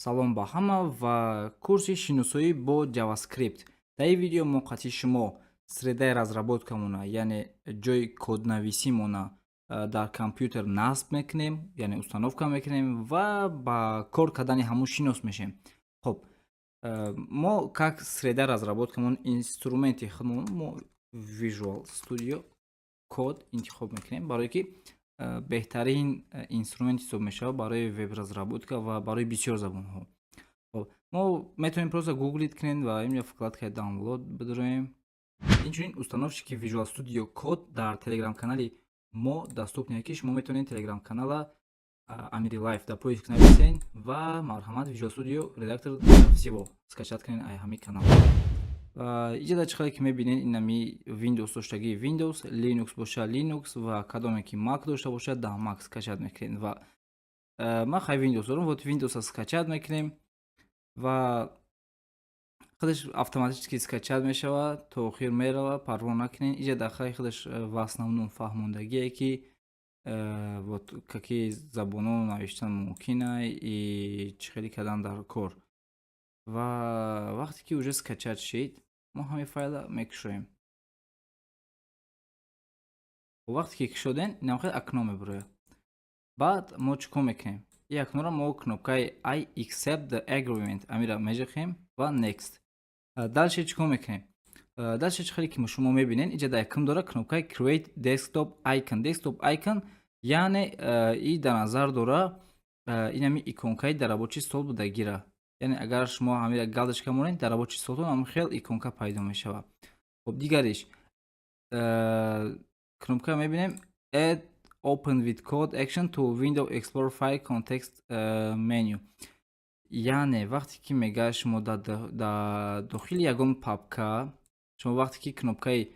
Салом ба ҳама ва курси шиносоӣ бо JavaScript. Дар ин видео мо қатъи шумо средаи разработкамона, яъне ҷои коднависимона дар компютер насб мекунем, яъне установка мекунем ва ба кор кардани ҳамун шинос мешем. Хоб, мо как средаи разработкамон инструменти худмон мо Visual Studio Code интихоб мекунем, барое ки беҳтарин инструмент ҳисоб мешавад барои веб-разработка ва барои бисёр забонҳо. Хоб, мо метавонем просто гуглит кунем ва инҷо вкладкаи даунлод бидуроем. Инчунин установщики Visual Studio Code дар телеграм-канали мо доступне, ки шумо метавонед телеграм-канала Amiri Life дар поиск нависен ва марҳамат Visual Studio редактор всего скачат кунед ҳамин канал. Иҷода чӣ хеле ки мебинед инами Windows доштагии Windows, Linux боша Linux ва кадоме ки Mac дошта бошад дар Mac скачат мекунед ва ман хай Windows дорам, вот Windows-а скачат мекунем ва худаш автоматически скачат мешавад, то охир меравад, парво накунед. Иҷа дар хай худаш в основном фаҳмондагие ки вот какие забонҳо навиштан мумкина и чӣ хеле кардан дар кор. Ва вақте ки уже скачат шид, мо ҳамин файла мекушоем. Вақте ки кушодем, инамхел окно мебурояд. Баъд мо чӣ кор мекунем? И окноро мо кнопкаи I accept the agreement амира межахем ва next. Далше чӣ кор мекунем? Далше чӣ хеле ки шумо мебинед, иҷа дар якум дора кнопкаи create desktop icon. Desktop icon яъне и дар назар дора инами иконкаи дар рабочий стол будагира. Яъне агар шумо ҳамира галочка монед, дар рабочий столтон ҳамхел иконка пайдо мешавад. Хоб, дигариш кнопка мебинем add open with code action to window explorer file context menu. Яъне вақте ки мегӯяд шумо дар дохили ягон папка, шумо вақте ки кнопкаи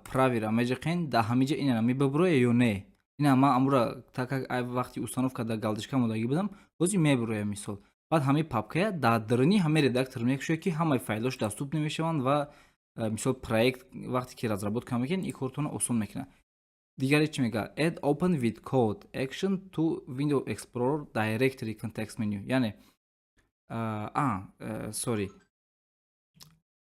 правира межақен, дар ҳаминҷа инара мебубурояд ё не? Ина ман амура так как вақти установка дар галочка модагӣ будам, бози мебурояд мисол. Баъд ҳамин папкая дар даруни ҳамин редактор мекушояд ки ҳамаи файлош доступне мешаванд ва мисол проект вақте ки разработка мекунед, ин коратонро осон мекунад. Дигаре чӣ мегӯяд? Add open with code action to window explorer directory context menu. Яъне sorry.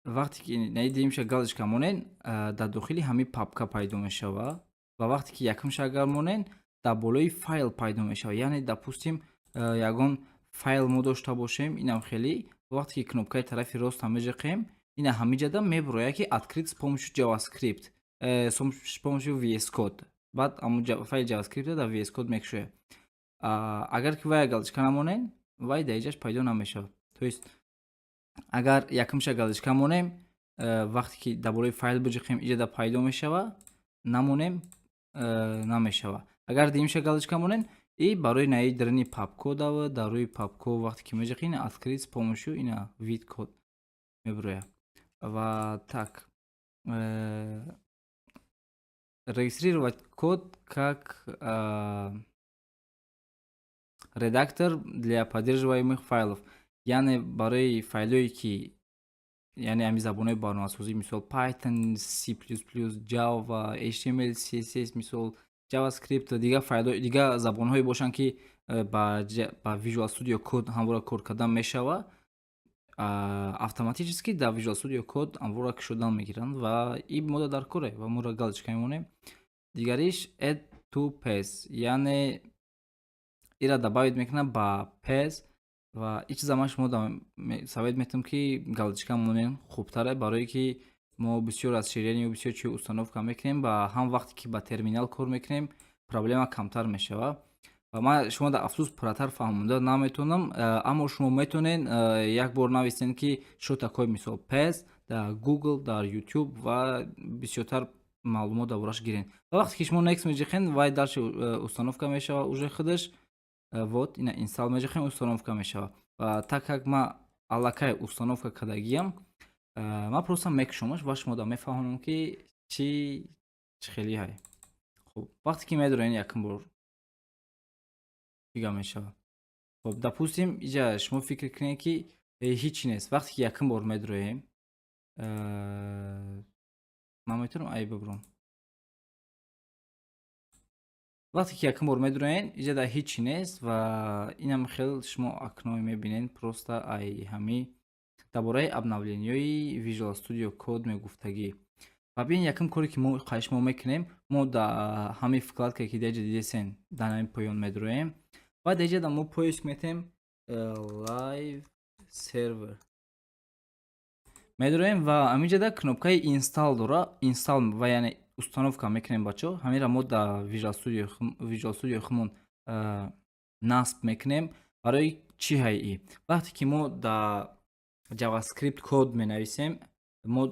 Вақте ки наидимша галочка монед, дар дохили ҳамин папка пайдо мешавад ва вақте ки якумша агар монед, дар болои файл пайдо мешавад. Яъне допустим ягон файл мо дошта бошем, инам хеле вақте ки кнопкаи тарафи роста межақем, ина ҳаминҷада мебурояд ки открыть с помощью JavaScript, с помощью VS Code. Баъд файли JavaScript дар VS Code мекушояд. Агар ки вай галочка намонед, вай дар иҷаш пайдо намешавад. То есть агар якумша галочка монем, вақте ки дар болои файл биҷақем, иҷада пайдо мешавад, намонем намешавад. Агар дуюмша галочка монем, и барои наидрани папко дава, дар рӯи папко вақте ки межақем, ина открыть с помощью ина with code мебурояд. Ва так регистрировать код как редактор для поддерживаемых файлов. Яъне барои файлое ки яъне ҳамин забонҳои барномасозӣ, мисол Python, C++, Java, HTML, CSS, мисол JavaScript ва дигар забонҳое бошанд ки ба Visual Studio Code ҳамвора кор кардан мешавад, автоматически дар Visual Studio Code ҳамвора кушодан мегиранд ва ин мода дар коре ва моро галочка мемонем. Дигариш add to path, яъне ира добавит мекунад ба path ва ин чиза ман шумо совет метам ки галочка монем хубтаре, барое ки мо бисёр расширение бисёр чиз установка мекунем ва ҳам вақте ки ба терминал кор мекунем, проблема камтар мешавад. Ва ман шумо дар афсус пурратар фаҳмонда наметавонам, аммо шумо метавонед як бор нависед ки шо такое мисол path дар Google, дар YouTube ва бисёртар маълумот дар бораш гиред. Ва вақте ки шумо next межақен, вай дальше установка мешавад уже худаш. Вот ина инсталл межахем, установка мешавад. Ва так как ман аллакай установка кардагиам, ман просто мекушомаш ва шумо дар мефаҳмонам ки чӣ хели ҳай. Хуб, вақте ки медурем якум бор дига мешавад. Хуб, допустим иҷа шумо фикр кунед ки ҳичи нест. Вақте ки якум бор медуроем, ман метавонам ай бибурам. вақте ки якум бор медуроен иҷада ҳичи нест ва инам хел шумо акнои мебинен просто ай ҳами дар бораи обновлениёи Visual Studio Code мегуфтагӣ. Ва бинед якум коре ки шумо мекунем, мо дар ҳамин вкладкае ки деҷа дидесен дар ҳамин поён медуроем ва деҷада мо поиск метем live server медуроем ва ҳаминҷада кнопкаи install дора, install ва яъне установка мекунем бачаҳо. Ҳаминро мо дар Visual Studio худмон насб мекунем. Барои чӣ ҳайӣ? Вақте ки мо дар JavaScript код менависем, мо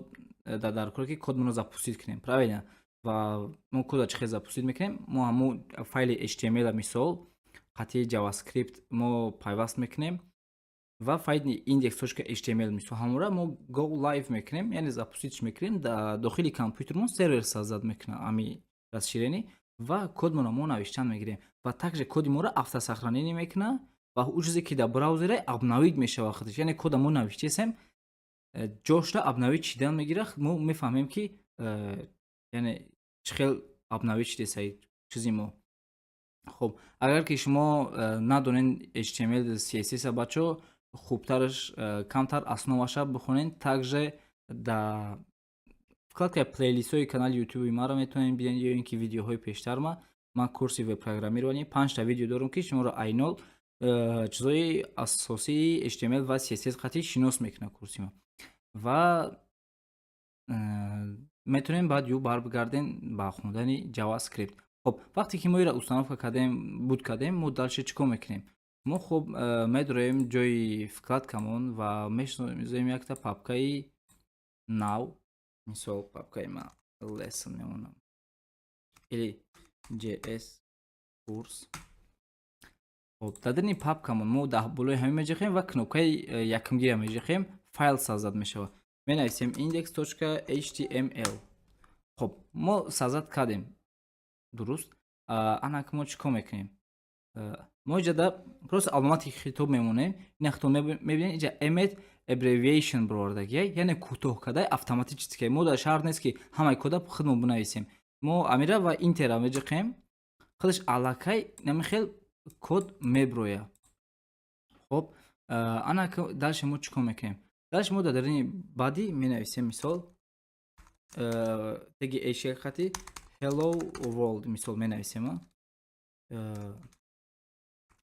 дар коре ки кодмонро запустид кунем, правильно? Ва мо кодро чӣ хел запустид мекунем? Мо ҳамун файли HTML мисол қатъи JavaScript мо пайваст мекунем ва файли index.html мисол ҳамонро мо go live мекунем, яъне запустидш мекунем дар дохили компютермон сервер созад мекунад ҳамин расширенӣ ва кодмонро мо навиштан мегирем ва также коди моро автосохранение мекунад ва ӯ чизе ки дар браузере обновид мешавад худаш, яъне кода мо навиштесем ҷошро обновид шидан мегирад, мо мефаҳмем ки яъне чӣ хел обновид шидесаи чизи мо. Хуб, агар ки шумо надонен HTML CSS бачаҳо, хубтараш камтар основаша бихонен. Также дар вкладкаи плейлистҳои канали ютуби маро метавонед бинед ё ин ки видеоҳои пештар ман курси веб-программированӣ 5 та видео дорам ки шуморо айнол чизҳои асосии HTML ва CSS қатъи шинос мекунад курси ман. Ва метавонем баъд ё баргардем ба хондани JavaScript. Хуб, вақте ки мо инро установка кардем, буд кардем, мо дальше чӣ кор мекунем? Мо хуб медуроем ҷои вкладкамон ва мезоем якта папкаи now, мисол папкаи ман lesson мемонам или JS курс. Хуб, дар дарни папкамон мо дар болои ҳамин меҷахем ва кнопкаи якумгира меҷахем, файл созад мешавад. Менависем index.html. Хуб, мо созад кардем. Дуруст? Анак мо чӣ кор мекунем? Мо иҷада просто аломати хитоб мемонем. Ин хитоб мебинем иҷа emmet abbreviation бировардаги, яъне кӯтоҳ кардаи автоматически. Мо дар шарт нест ки ҳамаи кода худмон бинависем. Мо амира ва интера меҷақем. Худаш аллакай намин хел код меброяд. Хуб, анак дальше мо чӣ кор мекунем? Дальше мо дар дарини баъди менависем мисол теги эшия хати hello world мисол менависем.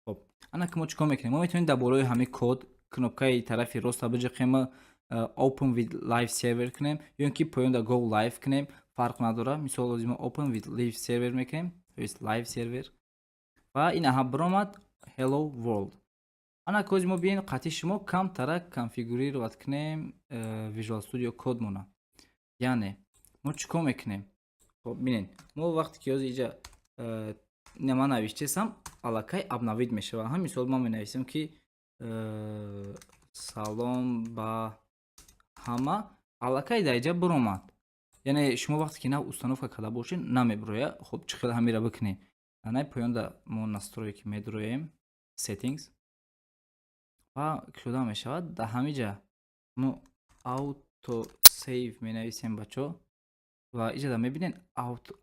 Хуб, анак мо чӣ кор мекунем? Мо метавонем дар болои ҳамин код кнопкаи тарафи роста биҷақем, open with live server кунем ё ин ки поёнда go live кунем, фарқ надорад. Мисол лозима open with live server мекунем, то есть live server ва ин аҳа биромад hello world. Анак лозима биен қатъи шумо камтара конфигурировать кунем Visual Studio Code мона. Яъне мо чӣ кор мекунем? Хуб, бинед, мо вақте ки ҳозир иҷа ман навиштесам, аллакай обновид мешавад. Ҳамин мисол ман менависам ки салом ба ҳама, аллакай дар иҷа биромад. Яъне шумо вақте ки нав установка карда бошед, намебирояд. Хуб, чӣ хел ҳаминро бикунем? Ана поёнда мо настройки медуроем, settings ва шуда мешавад. Дар ҳаминҷа мо auto save менависем бачаҳо ва иҷада мебинед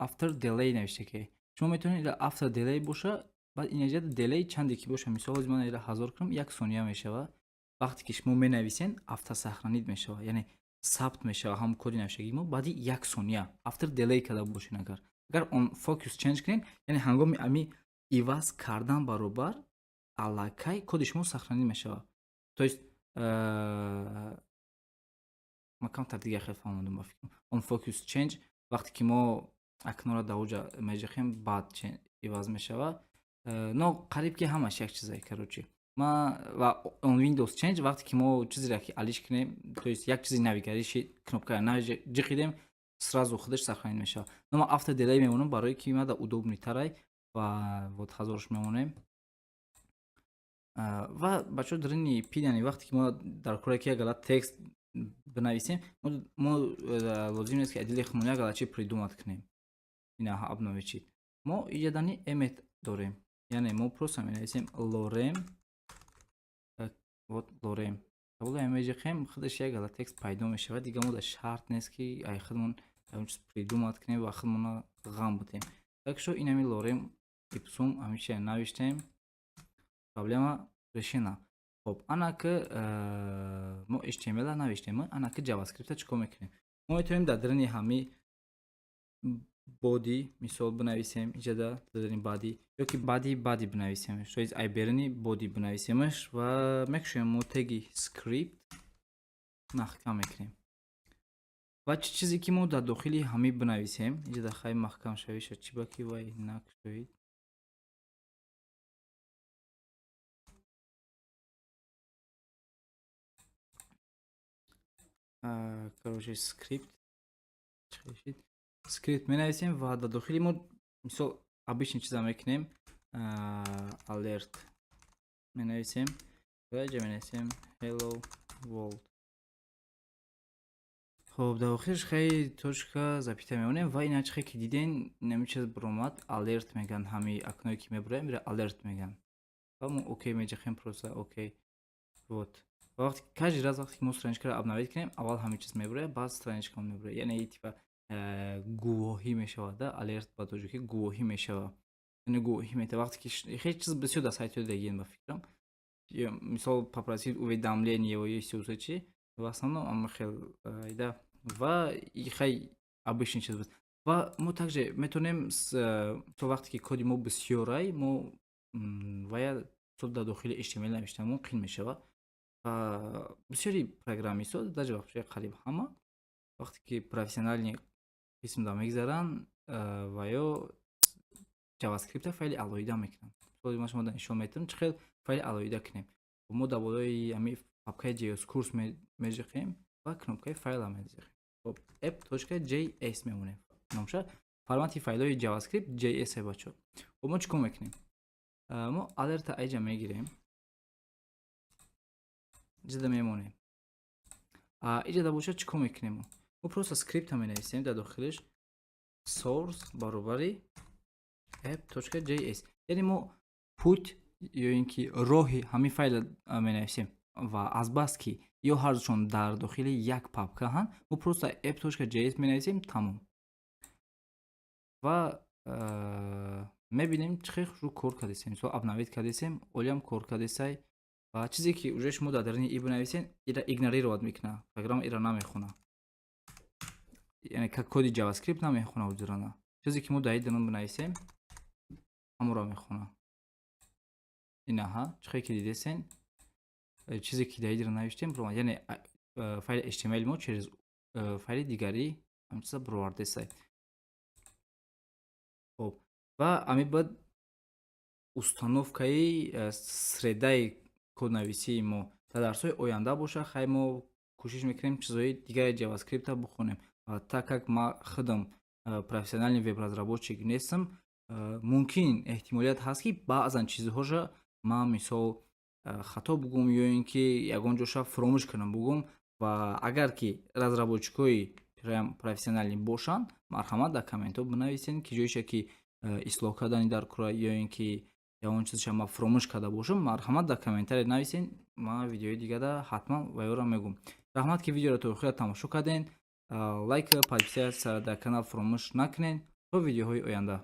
after delay навишта ки шумо метавонед ила after delay боша, баъд ин иҷада delay чанде ки боша, мисол ман ила 1000 кунам, 1 сония мешавад. Вақте ки шумо менависен автосохранид мешавад, яъне сабт мешавад ҳамон коди навиштагии мо баъди 1 сония after delay карда бошед. Агар on focus change кунем, яъне ҳангоми ами иваз кардан баробар аллакай коди шумо сохранид мешавад. То есть ма камтар дигар хел фаҳмондам ба фикрам. On focus change вақте ки мо акнора дар оҷа меҷахем, баъд иваз мешавад. Но қариб ки ҳамаш як чизае карочи. Ма ва on Windows change вақте ки мо чизеро ки алиш кунем, то есть як чизи навигариши кнопкаро ҷиқидем, сразу худаш сохранид мешавад. Но ма after delay мемонам барои ки мада удобнитарай ва вот ҳазорш мемонем. Ва бачаҳо дарини пидани вақте ки мо дар коре ки як галат текст бинависем, мо лозим нест ки адили худмон як галат чи придумат кунем. Ина обновичи. Мо иҷадани emmet дорем. Яъне мо просто менависем lorem, вот lorem. Тавола меҷахем, худаш як галат текст пайдо мешавад. Дига мо дар шарт нест ки ай худмон ягон чиз придумат кунем ва худмона ғам бутем. Так шо инами lorem ипсум ҳамиша навиштем. Проблема решена. Хоб, ана ки мо HTML навиштем, ана ки JavaScript чикор мекунем? Мо метавонем дар дарини ҳами боди мисол бинависем, инҷа дар дарини бади ёки бади бинависемш, то есть ай берини боди бинависемш ва мекушем мо теги script маҳкам мекунем. ва чӣ чизе ки мо дар дохили ҳами бинависем, инҷа дар хай маҳкам шавиш чӣ ба ки вай накушоид. Короче, скрипт менависем ва дар дохили мо мисол обычный чиза мекунем, alert менависем ва инҷа менависем hello world. Хоб, дар охирш хай точка запита мемонем ва ина чихе ки диден нами чиз биромад alert меган, ҳами акное ки мебураем мира alert меган ва мо окей меҷахем, просто окей. Вот. Вақти каждый раз вақте ки мо страничкаро обновить кунем, аввал ҳамин чиз мебурад, баъд страничкамо мебурад. Яъне типа гувоҳӣ мешавад, да, алерт ба тоҷики гувоҳӣ мешавад. Яъне гувоҳӣ метавад вақте ки хеле чиз бисёр дар сайтҳои дагин ба фикрам. Мисол попросид уведомление ё ё чи в основном ама хел да ва хай обычный чиз буд. Ва мо также метавонем то вақте ки коди мо бисёрай, мо вая то дар дохили HTML навиштамон қин мешавад. Бисёри программистҳо даже вақти қариб ҳама вақте ки профессиональни қисм дар мегзаранд ва ё JavaScript файли алоҳида мекунанд. Мисоли ма шумо нишон метавонем чӣ хел файли алоҳида кунем. Мо дар болои ҳамин папкаи JS курс меҷиқем ва кнопкаи файла меҷиқем. Хоб, app.js мемонем. Номша формати файлҳои JavaScript JS бачо. Хоб, мо чӣ кор мекунем? Мо алерта айҷа мегирем. Ҷида мемонем. Иҷа да боша чӣ кор мекунем? Мо просто скрипта менависем дар дохилиш source баробари app.js. Яъне мо путь ё ин ки роҳи ҳамин файла менависем ва азбас ки ё ҳардушон дар дохили як папкаҳанд, мо просто app.js менависем, тамом. Ва мебинем чӣ хел хушрӯ кор кардесем. Мисол обновит кардесем, олиам кор кардесай. Ва чизе ки уже шумо дар дарини и бинависен, иро игнорировать мекунад. Программа иро намехона. Яъне как коди JavaScript намехона ҳузурана. Чизе ки мо дар дарин бинависем, ҳамонро мехона. Инаҳа, чӣ хел ки дидесен, чизе ки дар дарин навиштем биромад. Яъне файли HTML мо через файли дигари ҳамин чиза бировардесай. Хоб, ва ами баъд установкаи средаи коднависии мо дар дарсҳои оянда боша, хай мо кӯшиш мекунем чизҳои дигари JavaScript бихонем. Так как ма худам профессиональный веб-разработчик нестам, мумкин эҳтимолият ҳаст ки баъзан чизҳоша ма мисол хато бугум ё ин ки ягон ҷоша фаромӯш кардам бугум ва агар ки разработчикои профессионалӣ бошанд, марҳамат дар комментҳо бинависен ки ҷоиша ки ислоҳ кардани дар кора ё ин ки ягон чизша ма фаромӯш карда бошам, марҳамат дар комментаре нависен. Ма видеои дигара ҳатман ваёро мегӯм. Раҳмат ки видеоро то охир тамошо кардем. Лайк ва подписатсия дар канал фаромӯш накунед. То видеоҳои оянда.